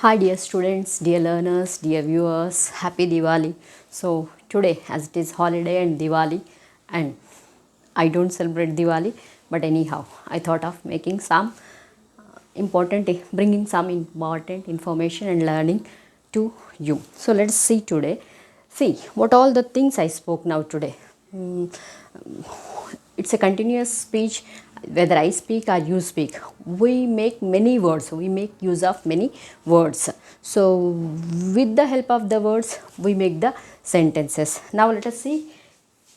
Hi dear students, dear learners, dear viewers, happy Diwali. So today as it is holiday and Diwali, and I don't celebrate Diwali, but anyhow I thought of making some bringing some important information and learning to you. So let's see what all the things I spoke now today. Mm, it's a continuous speech, whether I speak or you speak. We make many words, we make use of many words. So with the help of the words we make the sentences. Now let us see.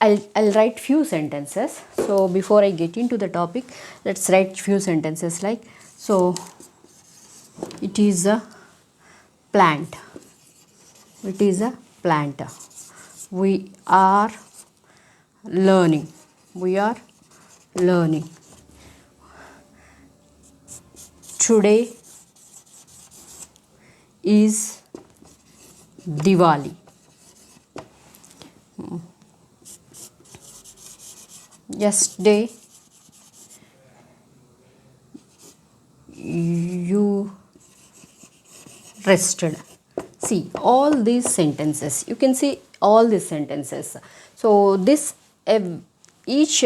I'll write few sentences. So before I get into the topic, let's write few sentences like, so it is a plant. It is a plant. We are learning. We are learning. Today is Diwali. Yesterday you rested. See all these sentences. You can see all these sentences. So this each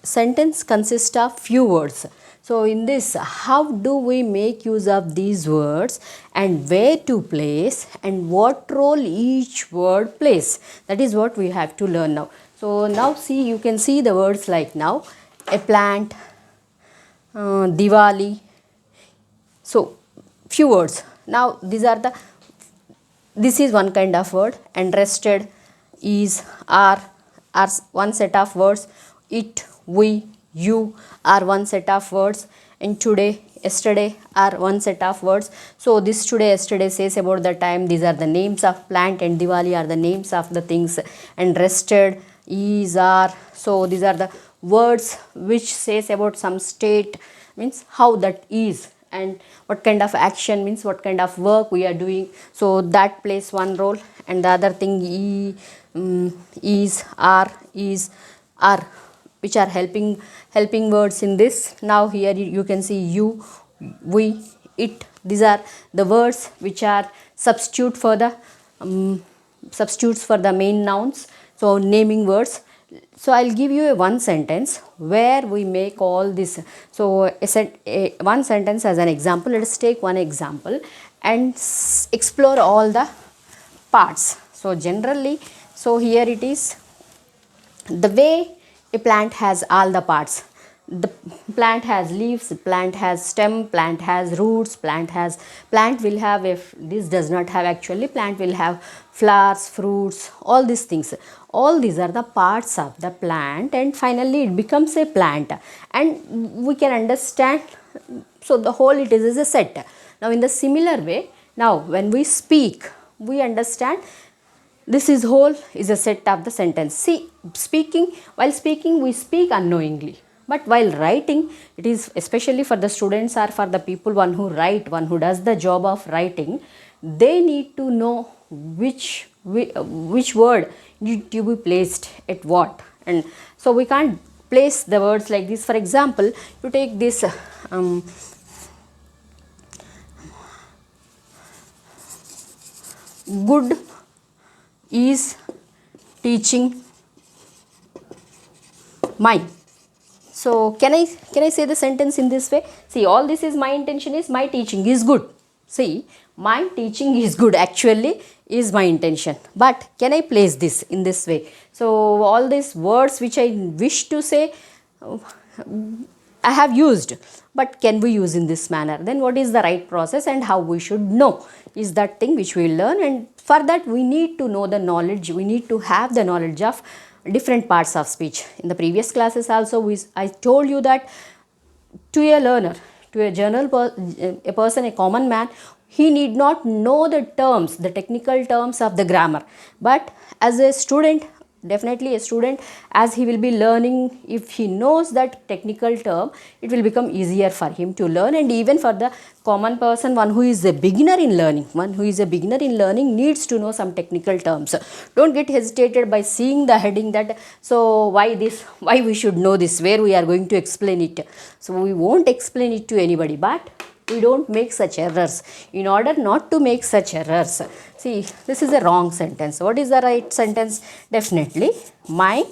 sentence consists of few words. So in this, how do we make use of these words and where to place and what role each word plays? That is what we have to learn now. So now see, you can see the words like now, a plant, Diwali. So few words. Now this is one kind of word, and rested, is, are one set of words. It, we, you are one set of words, and today, yesterday are one set of words. So this today, yesterday says about the time. These are the names of plant, and Diwali are the names of the things, and rested, is, are. So these are the words which says about some state, means how that is, and what kind of action, means what kind of work we are doing. So that plays one role, and the other thing is, are, which are helping words in this. Now here you can see you, we, it. These are the words which are substitutes for the main nouns. So naming words. So I'll give you a one sentence where we make all this. So one sentence as an example. Let us take one example and explore all the parts. So generally, so here it is, the way a plant has all the parts. The plant has leaves, plant has stem, plant has roots, plant will have, if this does not have, actually plant will have flowers, fruits, all these things. All these are the parts of the plant, and finally it becomes a plant, and we can understand. So the whole it is a set. Now in the similar way, now when we speak, we understand this is whole is a set of the sentence. See, while speaking we speak unknowingly, but while writing, it is especially for the students or for the people, one who does the job of writing, they need to know which word need to be placed at what. And so we can't place the words like this. For example, you take this good is teaching my. So can I say the sentence in this way? See, all this is, my intention is, my teaching is good. See, my teaching is good actually is my intention, but can I place this in this way? So all these words which I wish to say, I have used, but can we use in this manner? Then what is the right process and how we should know is that thing which we will learn. And for that we need to know the knowledge, we need to have the knowledge of different parts of speech. In the previous classes also I told you that to a learner, to a person, a common man, he need not know the terms, the technical terms of the grammar. But as a student, definitely a student, as he will be learning, if he knows that technical term, it will become easier for him to learn. And even for the common person, one who is a beginner in learning, needs to know some technical terms. Don't get hesitated by seeing the heading that, so why we should know this, where we are going to explain it. So we won't explain it to anybody, but we don't make such errors. In order not to make such errors, see, this is a wrong sentence. What is the right sentence? Definitely, my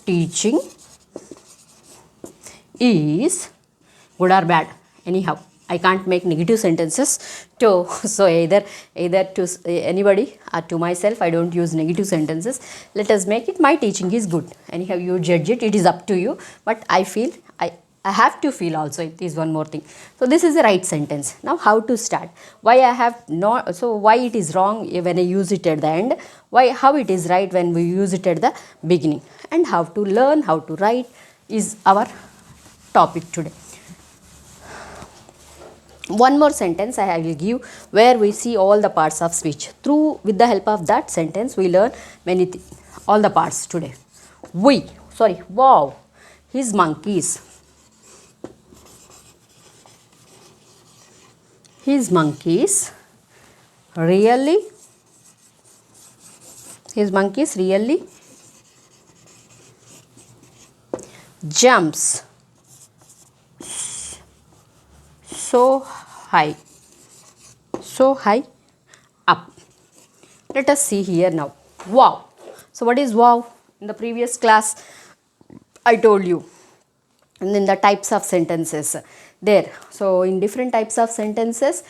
teaching is good or bad. Anyhow, I can't make negative sentences to, so either to anybody or to myself, I don't use negative sentences. Let us make it, my teaching is good. Anyhow, you judge it, it is up to you, but I feel, I have to feel also, it is one more thing. So this is the right sentence. Now how to start? Why I have not, so why it is wrong when I use it at the end? Why, how it is right when we use it at the beginning? And how to learn, how to write is our topic today. One more sentence I will give where we see all the parts of speech. Through, with the help of that sentence, we learn many all the parts today. Wow, his monkeys. His monkeys really jumps so high up. Let us see here now. Wow. So what is wow? In the previous class I told you, and then the types of sentences there. So in different types of sentences,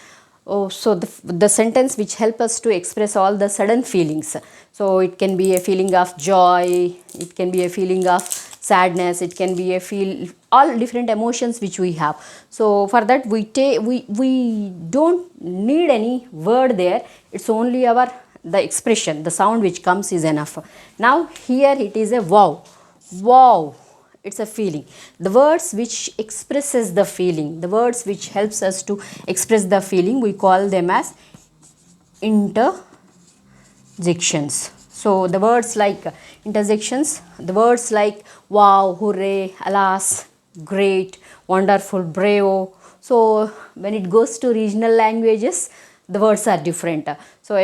so the sentence which help us to express all the sudden feelings. So it can be a feeling of joy, it can be a feeling of sadness, it can be a all different emotions which we have. So for that we don't need any word there. It's only the expression, the sound which comes is enough. Now here it is a wow. Wow. It's a feeling. The words which expresses the feeling, the words which helps us to express the feeling, we call them as interjections. So the words like interjections, the words like wow, hooray, alas, great, wonderful, bravo. So when it goes to regional languages, the words are different. So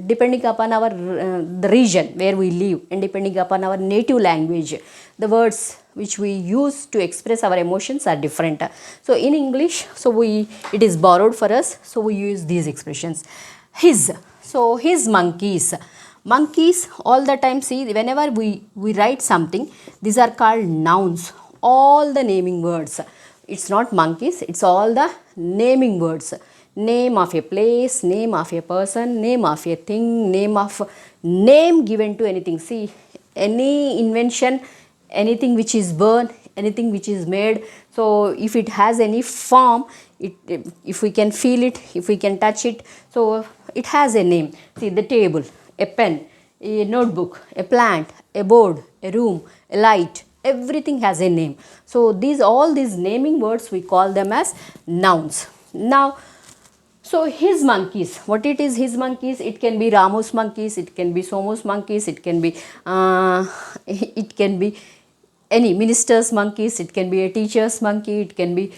depending upon our the region where we live, and depending upon our native language, the words which we use to express our emotions are different. So in English, so it is borrowed for us, so we use these expressions. His, so his monkeys. Monkeys, all the time, see, whenever we write something, these are called nouns. All the naming words. It's not monkeys, it's all the naming words. Name of a place, name of a person, name of a thing, name given to anything. See, any invention, anything which is born, anything which is made, so if it has any form, if we can feel it, if we can touch it, so it has a name. See, the table, a pen, a notebook, a plant, a board, a room, a light, everything has a name. So all these naming words, we call them as nouns. Now, so his monkeys, what it is, his monkeys, it can be Ramu's monkeys, it can be Somu's monkeys, it can be any minister's monkeys, it can be a teacher's monkey, it can be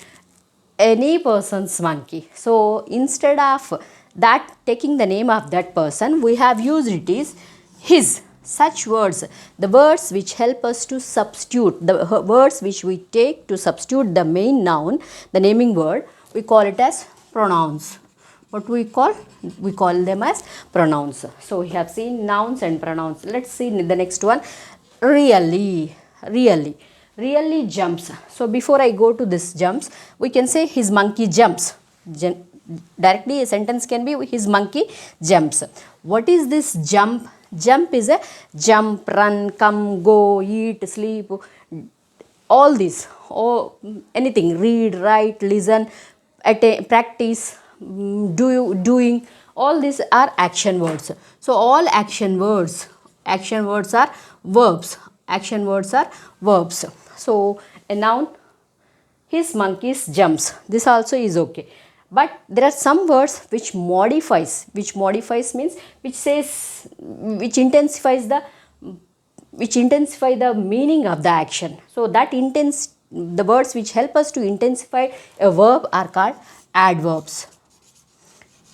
any person's monkey. So instead of that taking the name of that person, we have used it is his. Such words, the words which help us to substitute, the words which we take to substitute the main noun, the naming word, we call it as pronouns. What we call them as pronouns. So we have seen nouns and pronouns. Let's see the next one. Really jumps. So before I go to this jumps, we can say his monkey jumps. Directly a sentence can be his monkey jumps. What is this jump? Jump is a jump, run, come, go, eat, sleep, all these, anything, read, write, listen, practice, doing, all these are action words. So all action words are verbs. Action words are verbs. So a noun, his monkeys jumps, this also is okay. But there are some words which modifies means which intensify the meaning of the action. So the words which help us to intensify a verb are called adverbs.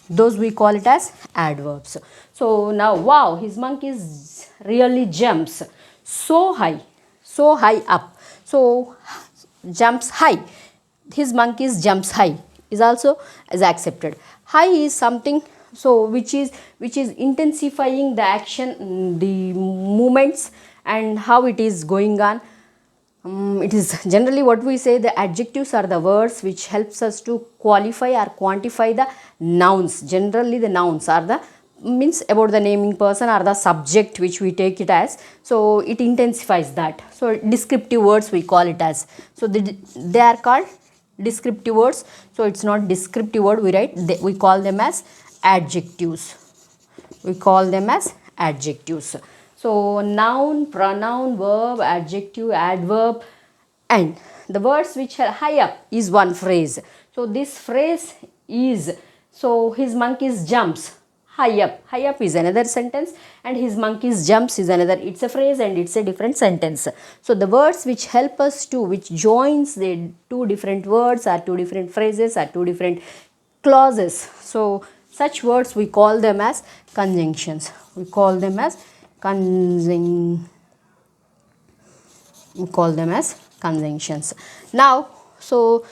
Those we call it as adverbs. So now, wow, his monkeys really jumps so high up. So jumps high. His monkeys jumps high. is also is accepted. High is something so which is intensifying the action, the movements and how it is going on. It is generally what we say, the adjectives are the words which helps us to qualify or quantify the nouns. Generally the nouns are the means about the naming person or the subject which we take it as, so it intensifies that. So descriptive words we call it as, so they are called descriptive words. So it's not descriptive word we write, we call them as adjectives. We call them as adjectives. So noun, pronoun, verb, adjective, adverb, and the words which are high up is one phrase. So this phrase is, so his monkeys jumps. High up. High up is another sentence and his monkeys jumps is another. It's a phrase and it's a different sentence. So the words which help us to, which joins the two different words or two different phrases or two different clauses. So such words we call them as conjunctions. We call them as conjunctions. Now, so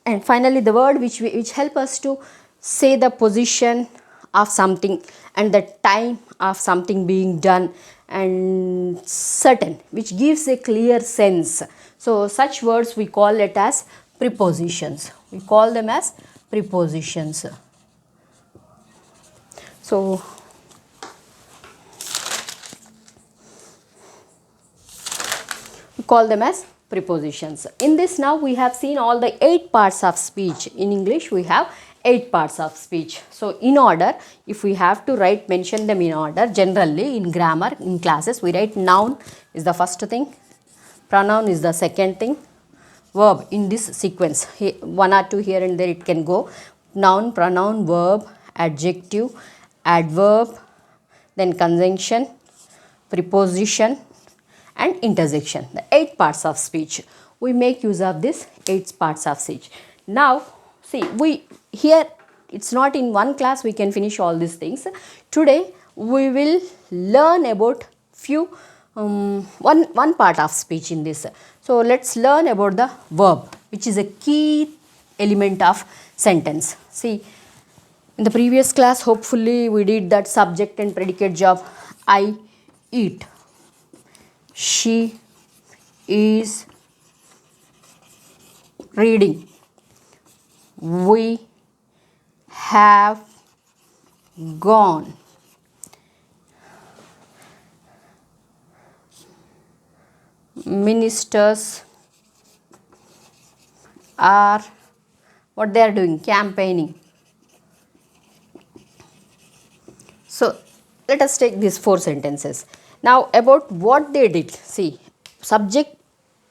and finally the word which help us to say the position of something and the time of something being done and certain, which gives a clear sense. So such words we call it as prepositions. We call them as prepositions. So we call them as prepositions. In this now we have seen all the 8 parts of speech. In English we have 8 parts of speech. So in order, if we have to write, mention them in order, generally in grammar, in classes we write noun is the first thing, pronoun is the second thing, verb in this sequence, one or two here and there it can go, noun, pronoun, verb, adjective, adverb, then conjunction, preposition and interjection. The 8 parts of speech. We make use of this 8 parts of speech. Now see, we here it's not in one class we can finish all these things. Today we will learn about few one part of speech in this. So let's learn about the verb, which is a key element of sentence. See, in the previous class hopefully we did that subject and predicate job. I eat, she is reading, we have gone, ministers are, what they are doing, campaigning. So let us take these 4 sentences. Now about what they did. See, subject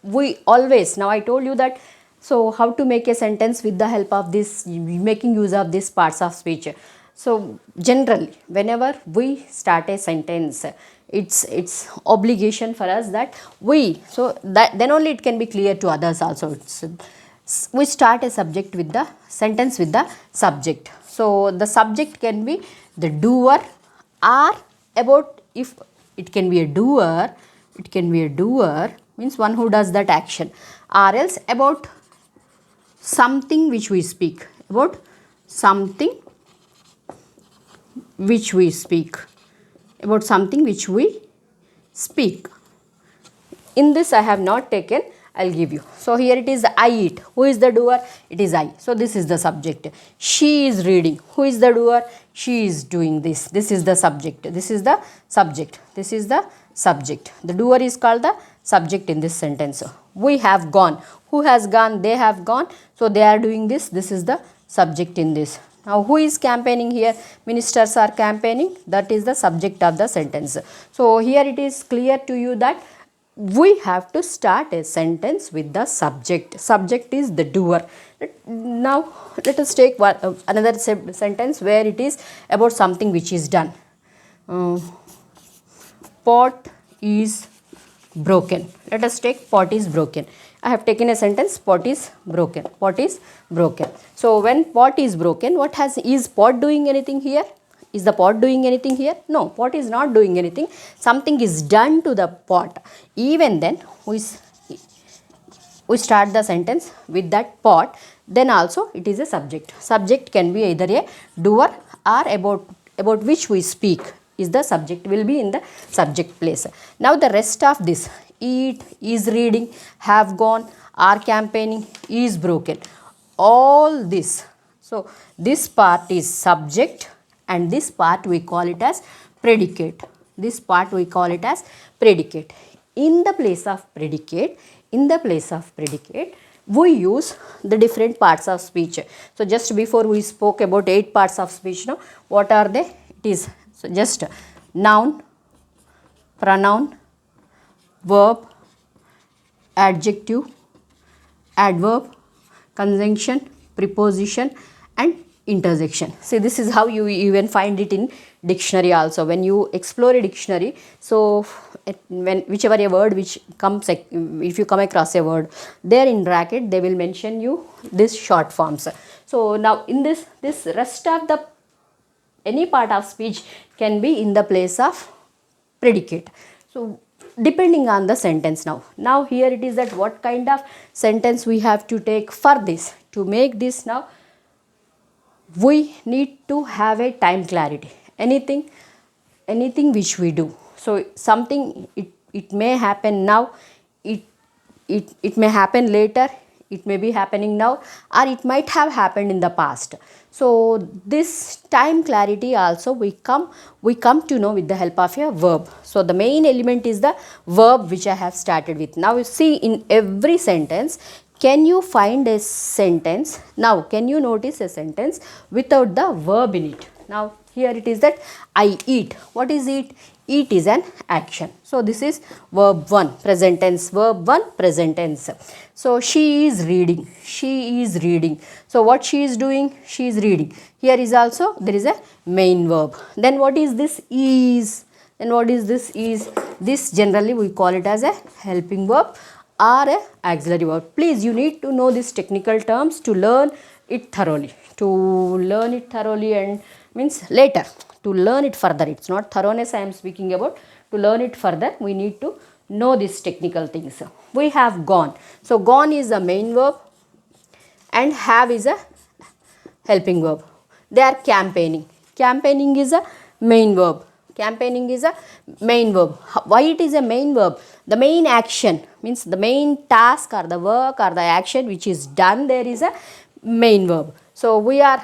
we always, now I told you that, so how to make a sentence with the help of this, making use of these parts of speech. So generally whenever we start a sentence, it's obligation for us that we, so that then only it can be clear to others also. We start a subject with the sentence with the subject. So the subject can be the doer, or about, if it can be a doer, it can be a doer means one who does that action, or else about something which we speak, about something which we speak, about something which we speak. In this I have not taken, I'll give you. So here it is I eat. Who is the doer? It is I. So this is the subject. She is reading. Who is the doer? She is doing this. This is the subject. This is the subject. This is the subject. The doer is called the subject in this sentence. We have gone. Who has gone? They have gone. So they are doing this. This is the subject in this. Now who is campaigning here? Ministers are campaigning. That is the subject of the sentence. So here it is clear to you that we have to start a sentence with the subject. Subject is the doer. Now let us take another sentence where it is about something which is done. Pot is broken. Let us take pot is broken. I have taken a sentence, pot is broken. Pot is broken. So when pot is broken, is pot doing anything here? Is the pot doing anything here? No, pot is not doing anything. Something is done to the pot. Even then, we start the sentence with that pot, then also it is a subject. Subject can be either a doer or about which we speak is the subject, will be in the subject place. Now the rest of this, eat, is reading, have gone, are campaigning, is broken, all this. So this part is subject and this part we call it as predicate. This part we call it as predicate. In the place of predicate, we use the different parts of speech. So just before we spoke about 8 parts of speech. Now what are they? It is so just noun, pronoun, verb, adjective, adverb, conjunction, preposition and interjection. See, this is how you even find it in dictionary also. When you explore a dictionary, so when whichever a word which comes, if you come across a word, there in bracket they will mention you this short forms. So now in this rest of the any part of speech can be in the place of predicate. So depending on the sentence. Now here it is that what kind of sentence we have to take for this. To make this, now we need to have a time clarity. Anything which we do, so something, it may happen now, it may happen later, it may be happening now, or it might have happened in the past. So this time clarity also we come to know with the help of a verb. So the main element is the verb which I have started with. Now you see, in every sentence, can you find a sentence? Now can you notice a sentence without the verb in it? Now here it is that I eat. What is eat? Eat is an action. So this is verb 1, present tense. Verb 1, present tense. So she is reading. She is reading. So what she is doing? She is reading. Here is also there is a main verb. Then what is this is? Then what is this is? This generally we call it as a helping verb or a auxiliary verb. Please, you need to know these technical terms to learn it thoroughly. To learn it thoroughly and means later. To learn it further. It's not thoroughness I am speaking about. To learn it further, we need to know these technical things. We have gone. So gone is the main verb and have is a helping verb. They are campaigning. Campaigning is a main verb. Campaigning is a main verb. Why it is a main verb? The main action means the main task or the work or the action which is done there is a main verb. So we are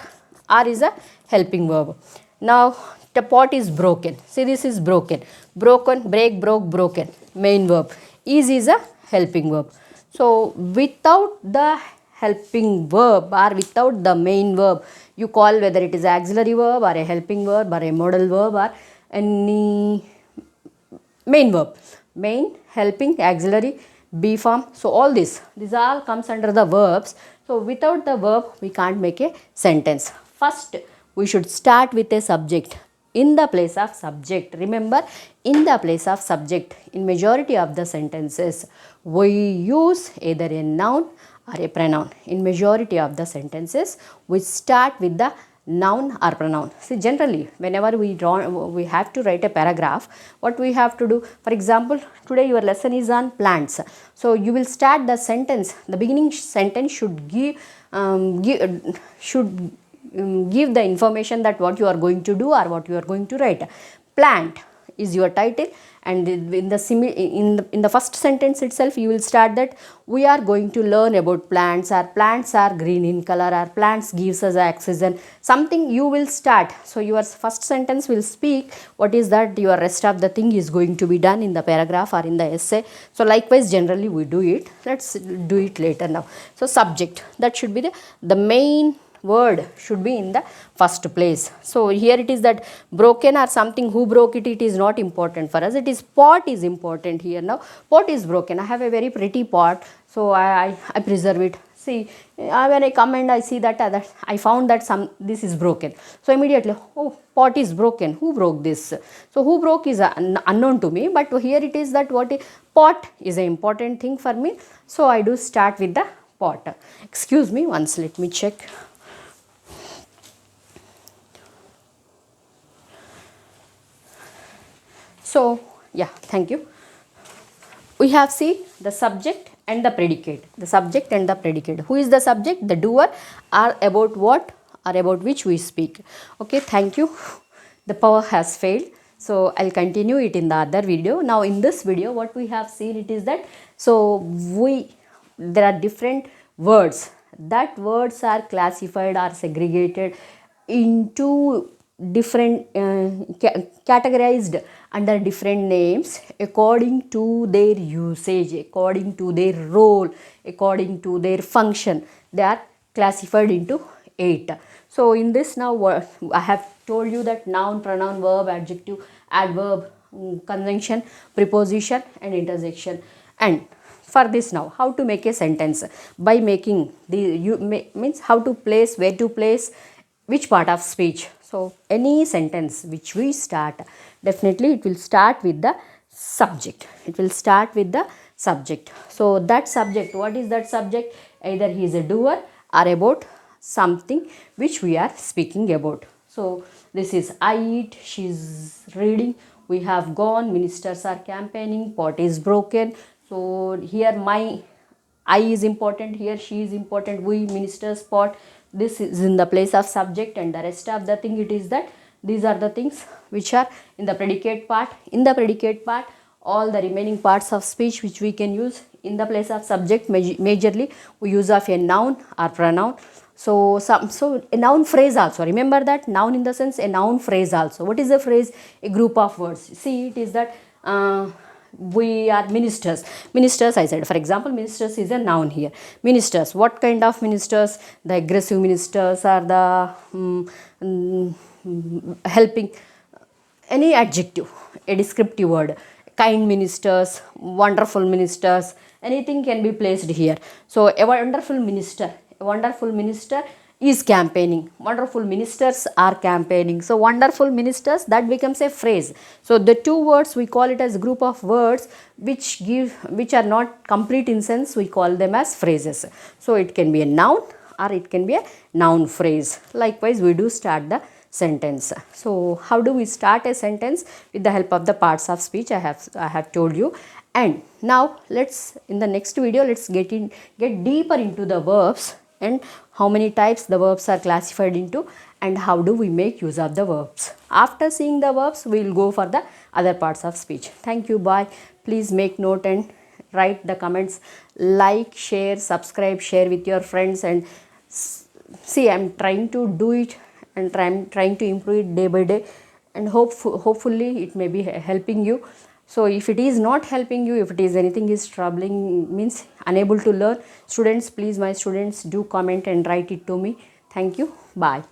is a helping verb. Now the pot is broken. See, this is broken. Broken, break, broke, broken. Main verb. Is a helping verb. So without the helping verb or without the main verb, you call whether it is auxiliary verb or a helping verb or a modal verb or any main verb. Main, helping, auxiliary, be form. So all this all comes under the verbs. So without the verb, we can't make a sentence. First, we should start with a subject. In the place of subject, remember, in the place of subject, in majority of the sentences, we use either a noun or a pronoun. In majority of the sentences, we start with the noun or pronoun. See, generally, whenever we have to write a paragraph, what we have to do, for example, today your lesson is on plants. So you will start the sentence, the beginning sentence should give the information that what you are going to do or what you are going to write. Plant is your title, and in the first sentence itself you will start that we are going to learn about plants, or plants are green in color, or plants gives us oxygen, something you will start. So your first sentence will speak what is that, your rest of the thing is going to be done in the paragraph or in the essay. So likewise generally we do it. Let's do it later now. So subject, that should be the main word should be in the first place. So here it is that broken or something, who broke it, it is not important for us. It is pot is important here. Now pot is broken. I have a very pretty pot, so I preserve it. See, when I come and I see that I found that this is broken. So immediately, oh, pot is broken. Who broke this? So who broke is unknown to me, but here it is that pot is an important thing for me. So I do start with the pot. Excuse me once, let me check. So yeah, thank you. We have seen the subject and the predicate. The subject and the predicate. Who is the subject? The doer. Are about what? Are about which we speak. Okay, thank you. The power has failed. So I'll continue it in the other video. Now in this video, what we have seen it is that, so there are different words. That words are classified or segregated into different categorized under different names according to their usage, according to their role, according to their function. They are classified into 8. So in this now I have told you that noun, pronoun, verb, adjective, adverb, conjunction, preposition and interjection. And for this now, how to make a sentence? By making means how to place, where to place, which part of speech. So any sentence which we start, definitely it will start with the subject. It will start with the subject. So that subject, what is that subject? Either he is a doer or about something which we are speaking about. So this is I eat, she is reading, we have gone, ministers are campaigning, pot is broken. So here my I is important, here she is important, we, ministers, pot. This is in the place of subject, and the rest of the thing it is that these are the things which are in the predicate part. In the predicate part, all the remaining parts of speech which we can use in the place of subject, majorly we use of a noun or pronoun. So a noun phrase also, remember that noun in the sense a noun phrase also. What is a phrase? A group of words. See, it is that we are ministers. Ministers, I said, for example, ministers is a noun here. Ministers, what kind of ministers? The aggressive ministers or the helping, any adjective, a descriptive word. Kind ministers, wonderful ministers, anything can be placed here. So a wonderful minister is campaigning. Wonderful ministers are campaigning. So wonderful ministers, that becomes a phrase. So the two words, we call it as group of words which are not complete in sense, we call them as phrases. So it can be a noun or it can be a noun phrase. Likewise, we do start the sentence. So how do we start a sentence? With the help of the parts of speech I have told you. And now let's, in the next video, let's get deeper into the verbs and how many types the verbs are classified into and how do we make use of the verbs. After seeing the verbs, we will go for the other parts of speech. Thank you. Bye. Please make note and write the comments. Like, share, subscribe, share with your friends, and see, I'm trying to do it and trying to improve it day by day, and hopefully it may be helping you. So if it is not helping you, if it is anything is troubling, means unable to learn, students, please, my students, do comment and write it to me. Thank you. Bye.